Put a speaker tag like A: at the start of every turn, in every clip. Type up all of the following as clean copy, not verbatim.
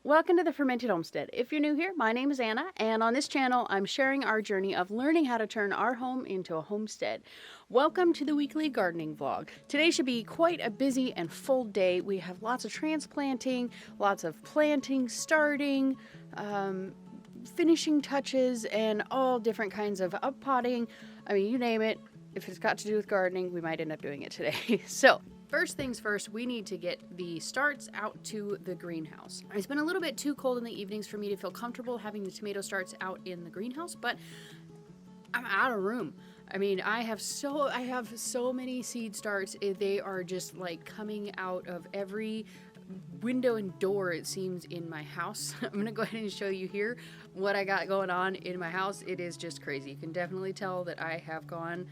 A: Welcome to the Fermented Homestead. If you're new here, my name is Anna, and on this channel, I'm sharing our journey of learning how to turn our home into a homestead. Welcome to the weekly gardening vlog. Today should be quite a busy and full day. We have lots of transplanting, lots of planting, starting, finishing touches, and all different kinds of uppotting. I mean, you name it. If it's got to do with gardening, we might end up doing it today. So, first things first, we need to get the starts out to the greenhouse. It's been a little bit too cold in the evenings for me to feel comfortable having the tomato starts out in the greenhouse, but I'm out of room. I mean, I have so many seed starts. They are just like coming out of every window and door, it seems, in my house. I'm gonna go ahead and show you here what I got going on in my house. It is just crazy. You can definitely tell that I have gone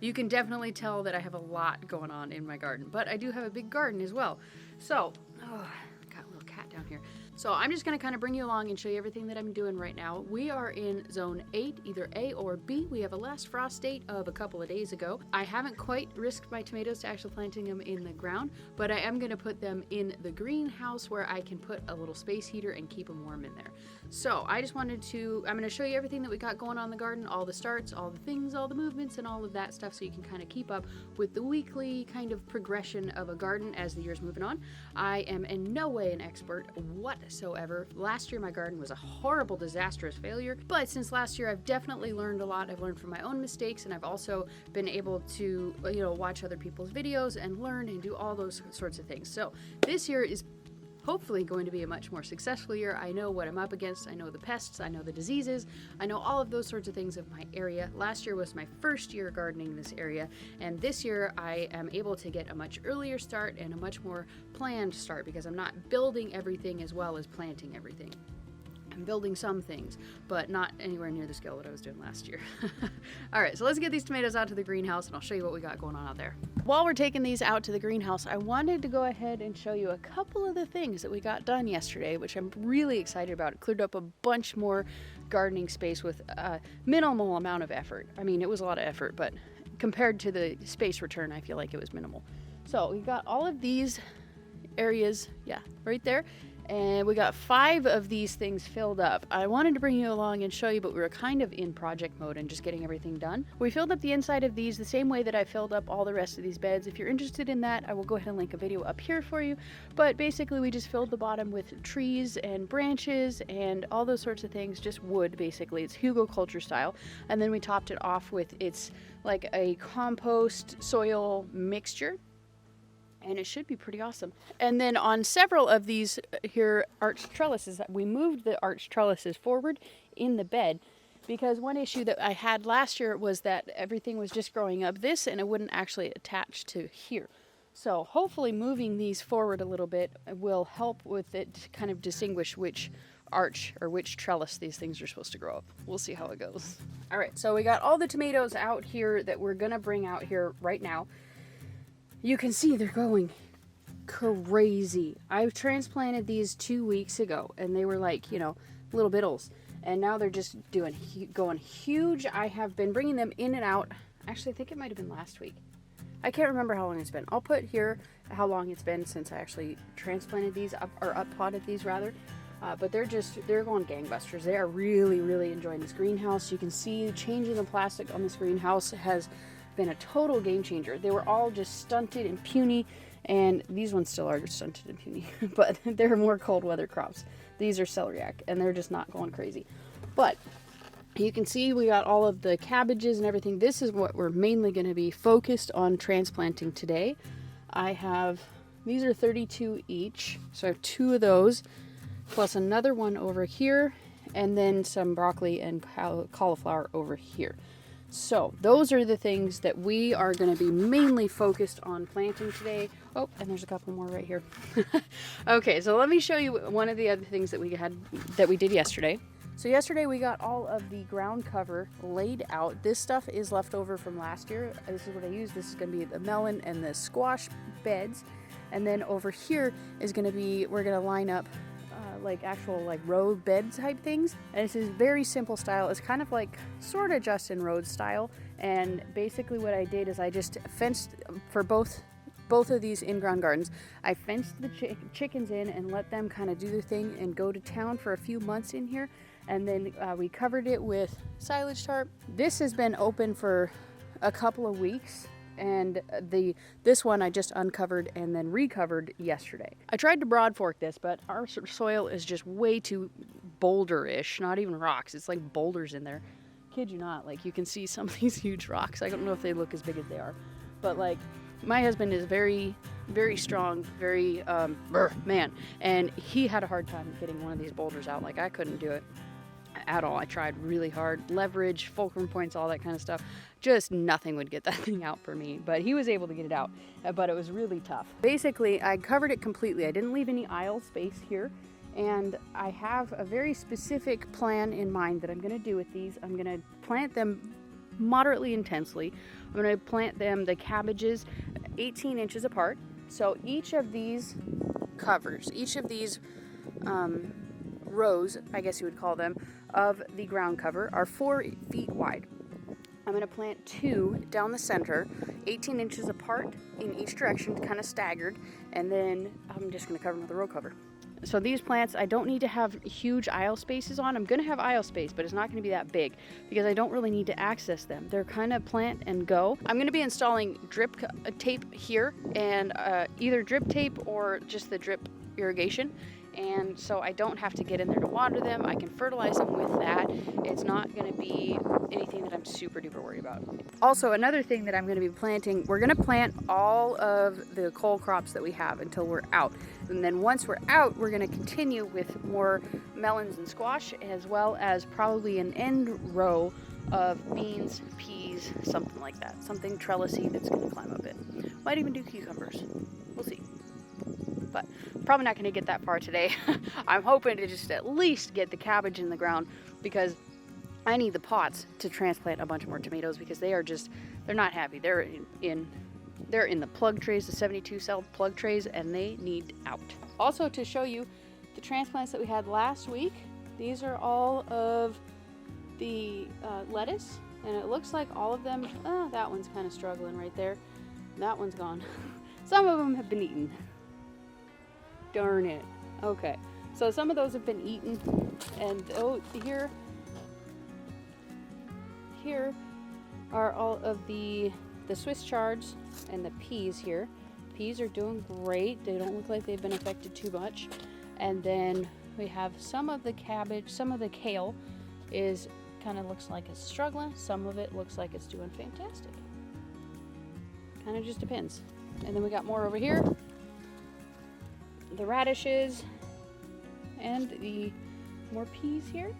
A: you can definitely tell that I have a lot going on in my garden, but I do have a big garden as well. So, got a little cat down here. So I'm just going to kind of bring you along and show you everything that I'm doing right now. We are in zone 8, either A or B. We have a last frost date of a couple of days ago. I haven't quite risked my tomatoes to actually planting them in the ground, but I am going to put them in the greenhouse where I can put a little space heater and keep them warm in there. So I just wanted to, I'm going to show you everything that we got going on in the garden, all the starts, all the things, all the movements, and all of that stuff, so you can kind of keep up with the weekly kind of progression of a garden as the year's moving on. I am in no way an expert whatsoever. Last year my garden was a horrible, disastrous failure, but since last year I've definitely learned a lot. I've learned from my own mistakes, and I've also been able to, watch other people's videos and learn and do all those sorts of things. So this year is hopefully going to be a much more successful year. I know what I'm up against. I know the pests. I know the diseases. I know all of those sorts of things of my area. Last year was my first year gardening in this area, and this year I am able to get a much earlier start and a much more planned start because I'm not building everything as well as planting everything. I'm building some things, but not anywhere near the scale that I was doing last year. All right, so let's get these tomatoes out to the greenhouse, and I'll show you what we got going on out there. While we're taking these out to the greenhouse, I wanted to go ahead and show you a couple of the things that we got done yesterday, which I'm really excited about. It cleared up a bunch more gardening space with a minimal amount of effort. I mean, it was a lot of effort, but compared to the space return, I feel like it was minimal. So we got all of these areas, right there. And we got 5 of these things filled up. I wanted to bring you along and show you, but we were kind of in project mode and just getting everything done. We filled up the inside of these the same way that I filled up all the rest of these beds. If you're interested in that, I will go ahead and link a video up here for you. But basically we just filled the bottom with trees and branches and all those sorts of things, just wood basically. It's hugelkultur style. And then we topped it off with it's like a compost soil mixture. And it should be pretty awesome. And then on several of these here arched trellises, we moved the arched trellises forward in the bed because one issue that I had last year was that everything was just growing up this and it wouldn't actually attach to here. So hopefully moving these forward a little bit will help with it to kind of distinguish which arch or which trellis these things are supposed to grow up. We'll see how it goes. All right, so we got all the tomatoes out here that we're gonna bring out here right now. You can see they're going crazy. I transplanted these 2 weeks ago and they were like, little biddles. And now they're just going huge. I have been bringing them in and out. Actually, I think it might have been last week. I can't remember how long it's been. I'll put here how long it's been since I actually transplanted these or uppotted these rather. But they're going gangbusters. They are really, really enjoying this greenhouse. You can see changing the plastic on this greenhouse has been a total game changer. They were all just stunted and puny, and these ones still are stunted and puny, but they're more cold weather crops. These are celeriac, and they're just not going crazy. But you can see we got all of the cabbages and everything. This is what we're mainly going to be focused on transplanting today. These are 32 each, so I have 2 of those, plus another one over here, and then some broccoli and cauliflower over here. So those are the things that we are going to be mainly focused on planting today. Oh, and there's a couple more right here. Okay, so let me show you one of the other things that we did yesterday. So yesterday we got all of the ground cover laid out. This stuff is left over from last year. This is what I used. This is going to be the melon and the squash beds. And then over here is going to be, we're going to line up like actual like row bed type things, and this is very simple style. It's kind of like sort of Justin Rhodes style, and basically what I did is I just fenced for both both of these in-ground gardens. I fenced the chickens in and let them kind of do their thing and go to town for a few months in here. And then we covered it with silage tarp. This has been open for a couple of weeks. And this one I just uncovered and then recovered yesterday. I tried to broad fork this, but our soil is just way too boulder-ish, not even rocks. It's like boulders in there. Kid you not, like you can see some of these huge rocks. I don't know if they look as big as they are, but like my husband is very, very strong, very man, and he had a hard time getting one of these boulders out. Like I couldn't do it at all. I tried really hard, leverage, fulcrum points, all that kind of stuff. Just nothing would get that thing out for me, but he was able to get it out, but it was really tough. Basically, I covered it completely. I didn't leave any aisle space here, and I have a very specific plan in mind that I'm going to do with these. I'm going to plant them moderately intensely. I'm going to plant them, the cabbages, 18 inches apart. So each of these covers, each of these rows, I guess you would call them, of the ground cover are 4 feet wide. I'm going to plant 2 down the center, 18 inches apart in each direction, kind of staggered, and then I'm just going to cover them with a row cover. So these plants, I don't need to have huge aisle spaces on. I'm going to have aisle space, but it's not going to be that big because I don't really need to access them. They're kind of plant and go. I'm going to be installing drip tape here, and either drip tape or just the drip irrigation. And so I don't have to get in there to water them. I can fertilize them with that. It's not going to be anything that I'm super duper worried about. Also, another thing that I'm going to be planting, we're going to plant all of the cole crops that we have until we're out. And then once we're out, we're going to continue with more melons and squash, as well as probably an end row of beans, peas, something like that. Something trellisy that's going to climb up it. Might even do cucumbers. We'll see. But probably not going to get that far today. I'm hoping to just at least get the cabbage in the ground because I need the pots to transplant a bunch more tomatoes because they're not happy. They're in the plug trays, the 72 cell plug trays, and they need out. Also, to show you the transplants that we had last week, these are all of the lettuce, and it looks like all of them, that one's kind of struggling right there. That one's gone. Some of them have been eaten. Darn it. Okay, so some of those have been eaten, and here are all of the Swiss chards and the peas here. Peas are doing great. They don't look like they've been affected too much. And then we have some of the cabbage, some of the kale is kind of looks like it's struggling. Some of it looks like it's doing fantastic. Kind of just depends. And then we got more over here. The radishes and the more peas here.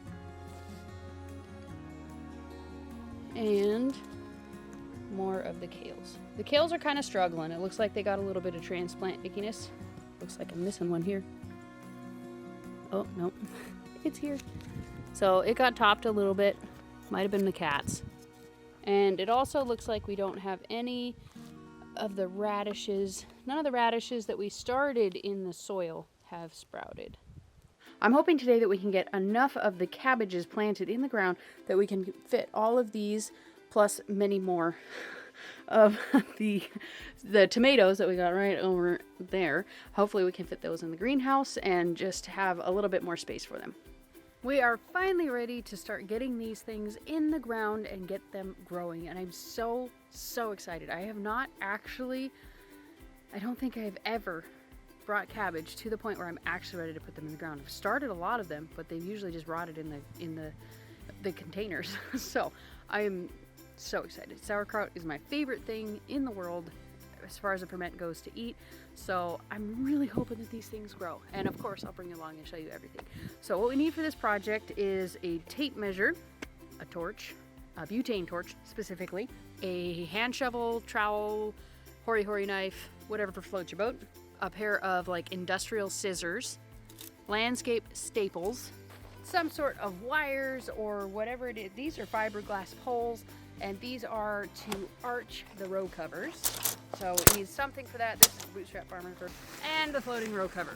A: And more of the kales. The kales are kind of struggling. It looks like they got a little bit of transplant ickiness. Looks like I'm missing one here. Oh, no. It's here. So it got topped a little bit. Might have been the cats. And it also looks like we don't have any of the radishes. None of the radishes that we started in the soil have sprouted. I'm hoping today that we can get enough of the cabbages planted in the ground that we can fit all of these plus many more of the tomatoes that we got right over there. Hopefully we can fit those in the greenhouse and just have a little bit more space for them. We are finally ready to start getting these things in the ground and get them growing, and I'm so excited. I have not actually, I don't think I've ever brought cabbage to the point where I'm actually ready to put them in the ground. I've started a lot of them, but they've usually just rotted in the containers. So I am so excited. Sauerkraut is my favorite thing in the world as far as a ferment goes to eat. So I'm really hoping that these things grow. And of course, I'll bring you along and show you everything. So what we need for this project is a tape measure, a torch, a butane torch specifically, a hand shovel, trowel, hori knife, whatever floats your boat, a pair of like industrial scissors, landscape staples, some sort of wires or whatever it is. These are fiberglass poles, and these are to arch the row covers. So it needs something for that. This is the Bootstrap Farmer and the floating row cover.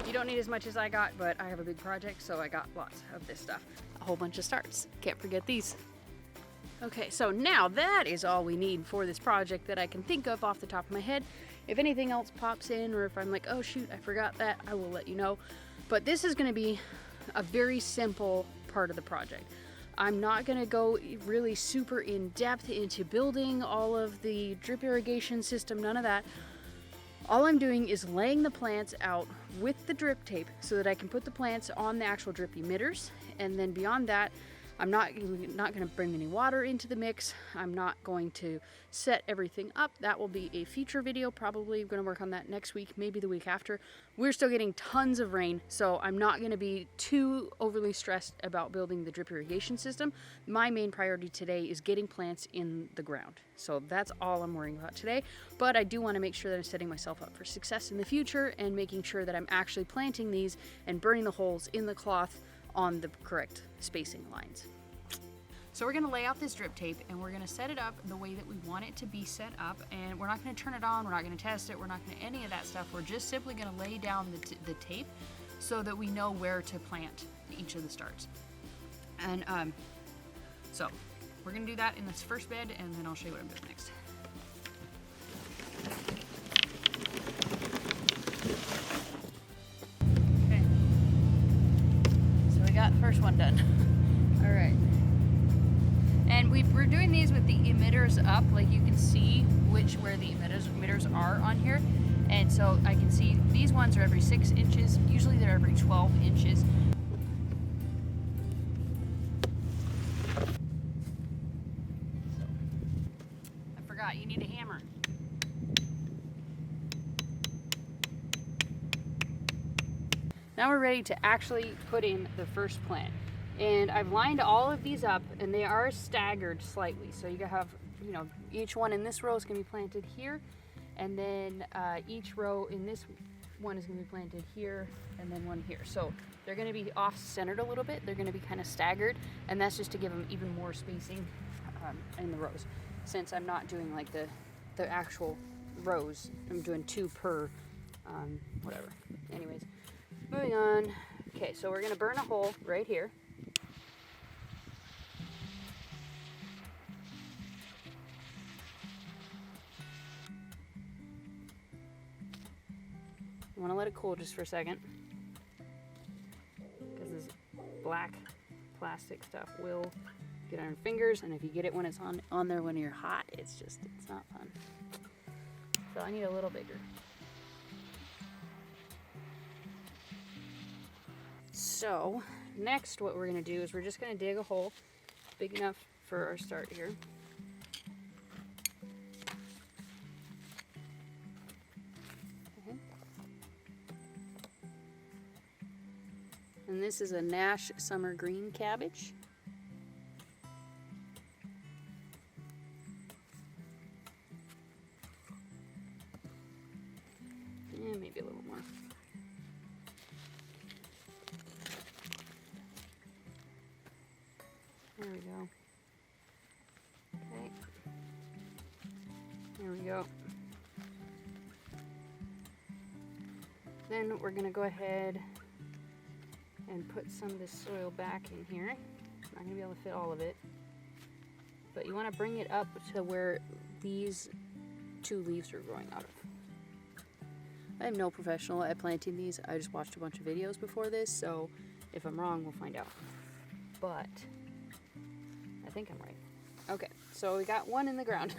A: You don't need as much as I got, but I have a big project, so I got lots of this stuff. A whole bunch of starts. Can't forget these. Okay, so now that is all we need for this project that I can think of off the top of my head. If anything else pops in, or if I'm like, oh shoot, I forgot that, I will let you know. But this is going to be a very simple part of the project. I'm not going to go really super in depth into building all of the drip irrigation system, none of that. All I'm doing is laying the plants out with the drip tape so that I can put the plants on the actual drip emitters, and then beyond that, I'm not going to bring any water into the mix. I'm not going to set everything up. That will be a future video. Probably going to work on that next week, maybe the week after. We're still getting tons of rain, so I'm not going to be too overly stressed about building the drip irrigation system. My main priority today is getting plants in the ground. So that's all I'm worrying about today. But I do want to make sure that I'm setting myself up for success in the future and making sure that I'm actually planting these and burning the holes in the cloth on the correct spacing lines. So we're going to lay out this drip tape and we're going to set it up the way that we want it to be set up, and we're not going to turn it on, we're not going to test it, we're not going to any of that stuff. We're just simply going to lay down the tape so that we know where to plant each of the starts. And so we're going to do that in this first bed, and then I'll show you what I'm doing next. Got the first one done. All right. And we're doing these with the emitters up, like you can see where the emitters are on here. And so I can see these ones are every 6 inches. Usually they're every 12 inches. I forgot, you need a hammer. Now we're ready to actually put in the first plant. And I've lined all of these up, and they are staggered slightly. So you have, each one in this row is going to be planted here, and then each row in this one is going to be planted here, and then one here. So they're going to be off-centered a little bit. They're going to be kind of staggered, and that's just to give them even more spacing in the rows. Since I'm not doing like the actual rows, I'm doing 2 per whatever. Anyways. Moving on. Okay, so we're going to burn a hole right here. I want to let it cool just for a second, because this black plastic stuff will get on your fingers, and if you get it when it's on there when you're hot, it's not fun. So I need a little bigger. So next what we're going to do is we're just going to dig a hole big enough for our start here. Okay. And this is a Nash summer green cabbage. And maybe a little more. There we go. Okay. There we go. Then we're going to go ahead and put some of this soil back in here. I'm not going to be able to fit all of it. But you want to bring it up to where these 2 leaves are growing out of. I am no professional at planting these. I just watched a bunch of videos before this, so if I'm wrong, we'll find out. But I think I'm right. Okay, so we got one in the ground.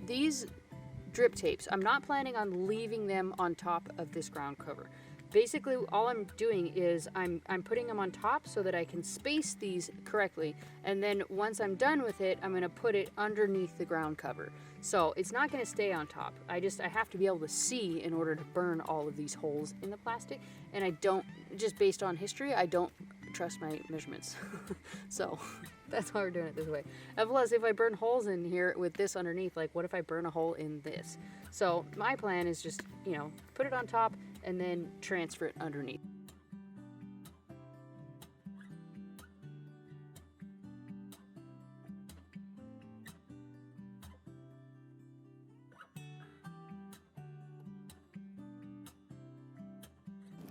A: These drip tapes, I'm not planning on leaving them on top of this ground cover. Basically, all I'm doing is I'm putting them on top so that I can space these correctly, and then once I'm done with it, I'm going to put it underneath the ground cover. So it's not going to stay on top. I have to be able to see in order to burn all of these holes in the plastic, and I don't, just based on history, I don't trust my measurements. So that's why we're doing it this way. And plus, if I burn holes in here with this underneath, like what if I burn a hole in this? So my plan is just, put it on top and then transfer it underneath.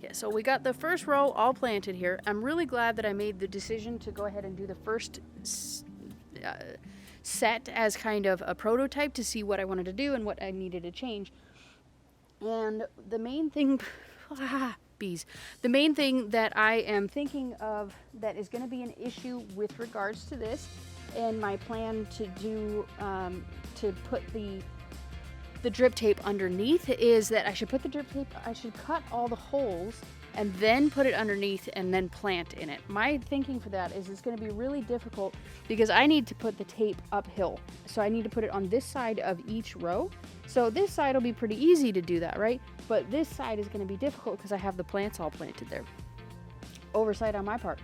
A: Yeah, so we got the first row all planted here. I'm really glad that I made the decision to go ahead and do the first set as kind of a prototype to see what I wanted to do and what I needed to change. And the main thing, bees, the main thing that I am thinking of that is going to be an issue with regards to this and my plan to do, to put the drip tape underneath is that I should put the drip tape, I should cut all the holes and then put it underneath and then plant in it. My thinking for that is it's going to be really difficult because I need to put the tape uphill. So I need to put it on this side of each row. So this side will be pretty easy to do that, right? But this side is going to be difficult because I have the plants all planted there. Oversight on my part.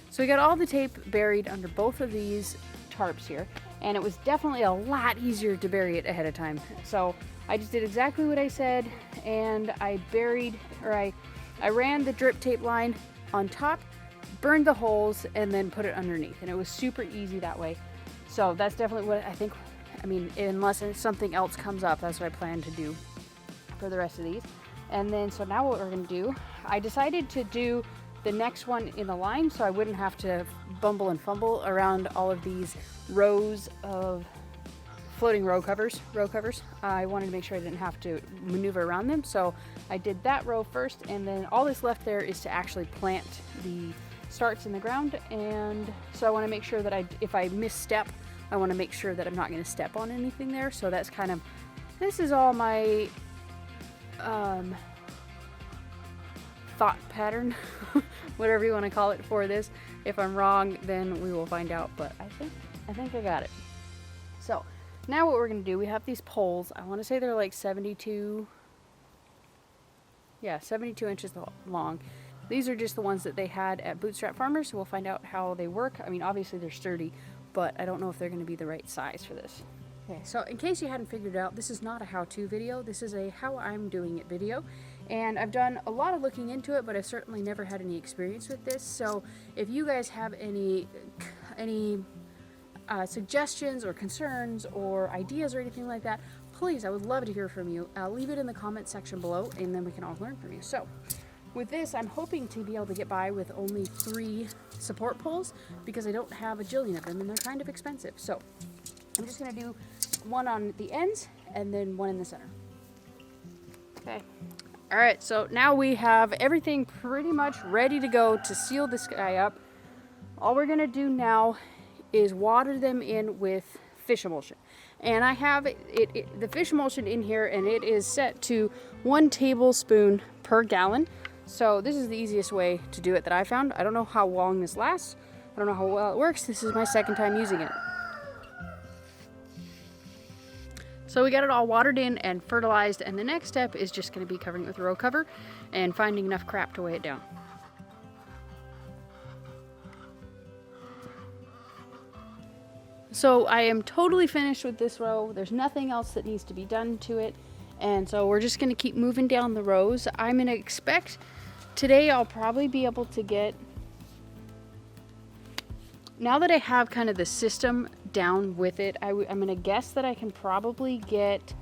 A: So we got all the tape buried under both of these tarps here, and it was definitely a lot easier to bury it ahead of time. So I just did exactly what I said, and I buried, or I ran the drip tape line on top, burned the holes, and then put it underneath, and it was super easy that way. So that's definitely what I think, I mean, unless something else comes up, that's what I plan to do for the rest of these. And then, so now what we're gonna do, I decided to do the next one in the line so I wouldn't have to bumble and fumble around all of these rows of floating row covers. I wanted to make sure I didn't have to maneuver around them, so I did that row first, and then all that's left there is to actually plant the starts in the ground. And so I want to make sure that if I misstep, I want to make sure that I'm not going to step on anything there. So that's kind of, this is all my thought pattern, whatever you want to call it for this. If I'm wrong, then we will find out, but I think I got it. So now what we're going to do, we have these poles. I want to say they're like 72 inches long. These are just the ones that they had at Bootstrap Farmers, so we'll find out how they work. I mean, obviously they're sturdy, but I don't know if they're going to be the right size for this. Okay, so in case you hadn't figured it out, this is not a how-to video. This is a how I'm doing it video. And I've done a lot of looking into it, but I've certainly never had any experience with this. So if you guys have any suggestions or concerns or ideas or anything like that, please, I would love to hear from you. Leave it in the comment section below, and then we can all learn from you. So with this, I'm hoping to be able to get by with only 3 support poles because I don't have a jillion of them and they're kind of expensive. So I'm just going to do one on the ends and then one in the center. Okay. All right, so now we have everything pretty much ready to go to seal this guy up. All we're going to do now is water them in with fish emulsion. And I have the fish emulsion in here, and it is set to 1 tablespoon per gallon. So this is the easiest way to do it that I found. I don't know how long this lasts. I don't know how well it works. This is my second time using it. So we got it all watered in and fertilized, and the next step is just going to be covering it with row cover and finding enough crap to weigh it down. So I am totally finished with this row. There's nothing else that needs to be done to it. And so we're just going to keep moving down the rows. I'm going to expect today I'll probably be able to get, now that I have kind of the system down with it, I'm going to guess that I can probably get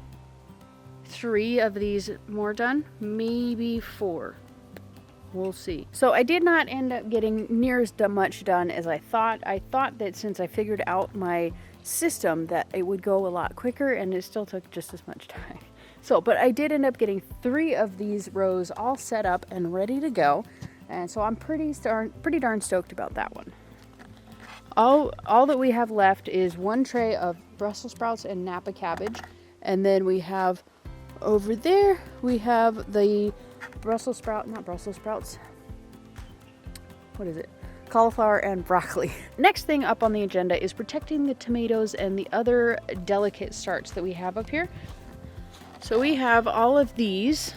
A: 3 of these more done, maybe 4. We'll see. So I did not end up getting near as much done as I thought. I thought that since I figured out my system that it would go a lot quicker, and it still took just as much time. So, but I did end up getting 3 of these rows all set up and ready to go. And so I'm pretty darn stoked about that one. All that we have left is 1 tray of Brussels sprouts and Napa cabbage. And then we have over there, we have the not Brussels sprouts. What is it? Cauliflower and broccoli. Next thing up on the agenda is protecting the tomatoes and the other delicate starts that we have up here. So we have all of these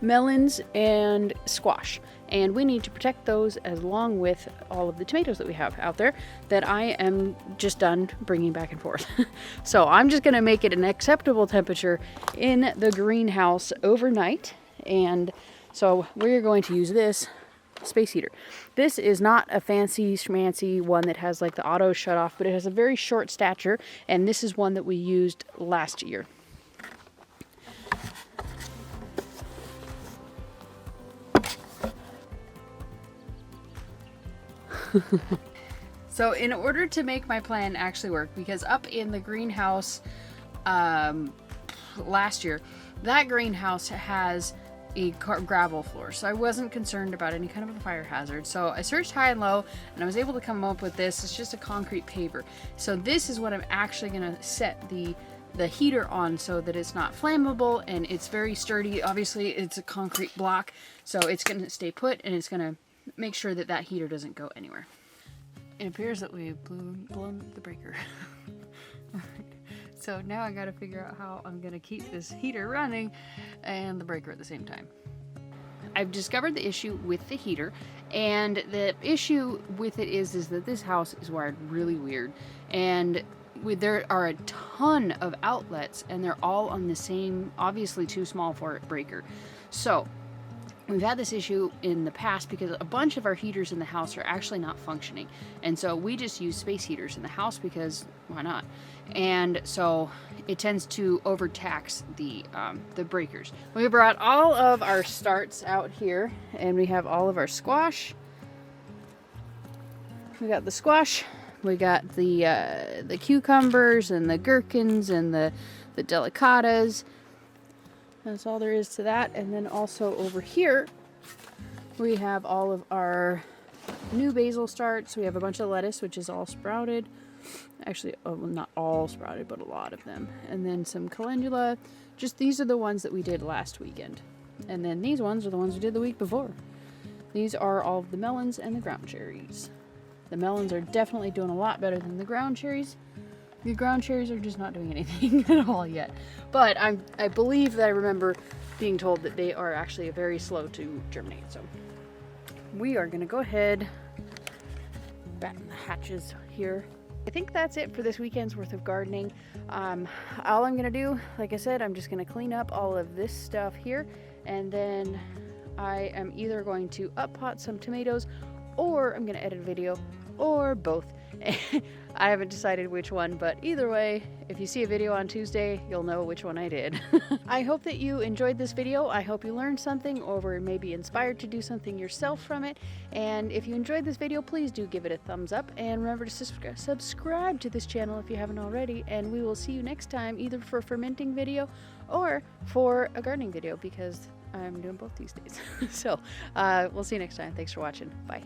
A: melons and squash, and we need to protect those along with all of the tomatoes that we have out there that I am just done bringing back and forth. So I'm just going to make it an acceptable temperature in the greenhouse overnight, and So we're going to use this space heater. This is not a fancy schmancy one that has like the auto shut off, but it has a very short stature, and this is one that we used last year. So in order to make my plan actually work, because up in the greenhouse last year, that greenhouse has a gravel floor, so I wasn't concerned about any kind of a fire hazard. So I searched high and low, and I was able to come up with this. It's just a concrete paver. So this is what I'm actually going to set the heater on, so that it's not flammable and it's very sturdy. Obviously it's a concrete block, so it's going to stay put, and it's going to make sure that that heater doesn't go anywhere. It appears that we've blown the breaker. So now I gotta figure out how I'm gonna keep this heater running and the breaker at the same time. I've discovered the issue with the heater, and the issue with it is that this house is wired really weird, and there are a ton of outlets, and they're all on the same, obviously too small for a breaker. So we've had this issue in the past because a bunch of our heaters in the house are actually not functioning, and so we just use space heaters in the house because why not? And so it tends to overtax the breakers. We brought all of our starts out here, and we have all of our squash. We got the squash, we got the cucumbers and the gherkins and the delicatas. That's all there is to that. And then also over here, we have all of our new basil starts. We have a bunch of lettuce, which is all sprouted. Actually, well, not all sprouted, but a lot of them. And then some calendula. Just these are the ones that we did last weekend. And then these ones are the ones we did the week before. These are all of the melons and the ground cherries. The melons are definitely doing a lot better than the ground cherries. The ground cherries are just not doing anything at all yet. But I believe that I remember being told that they are actually very slow to germinate. So we are going to go ahead, batten the hatches here. I think that's it for this weekend's worth of gardening. All I'm going to do, like I said, I'm just going to clean up all of this stuff here, and then I am either going to up-pot some tomatoes, or I'm going to edit a video, or both. I haven't decided which one, but either way, if you see a video on Tuesday, you'll know which one I did. I hope that you enjoyed this video. I hope you learned something, or were maybe inspired to do something yourself from it. And if you enjoyed this video, please do give it a thumbs up, and remember to subscribe to this channel if you haven't already, and we will see you next time, either for a fermenting video or for a gardening video, because I'm doing both these days. So we'll see you next time. Thanks for watching. Bye.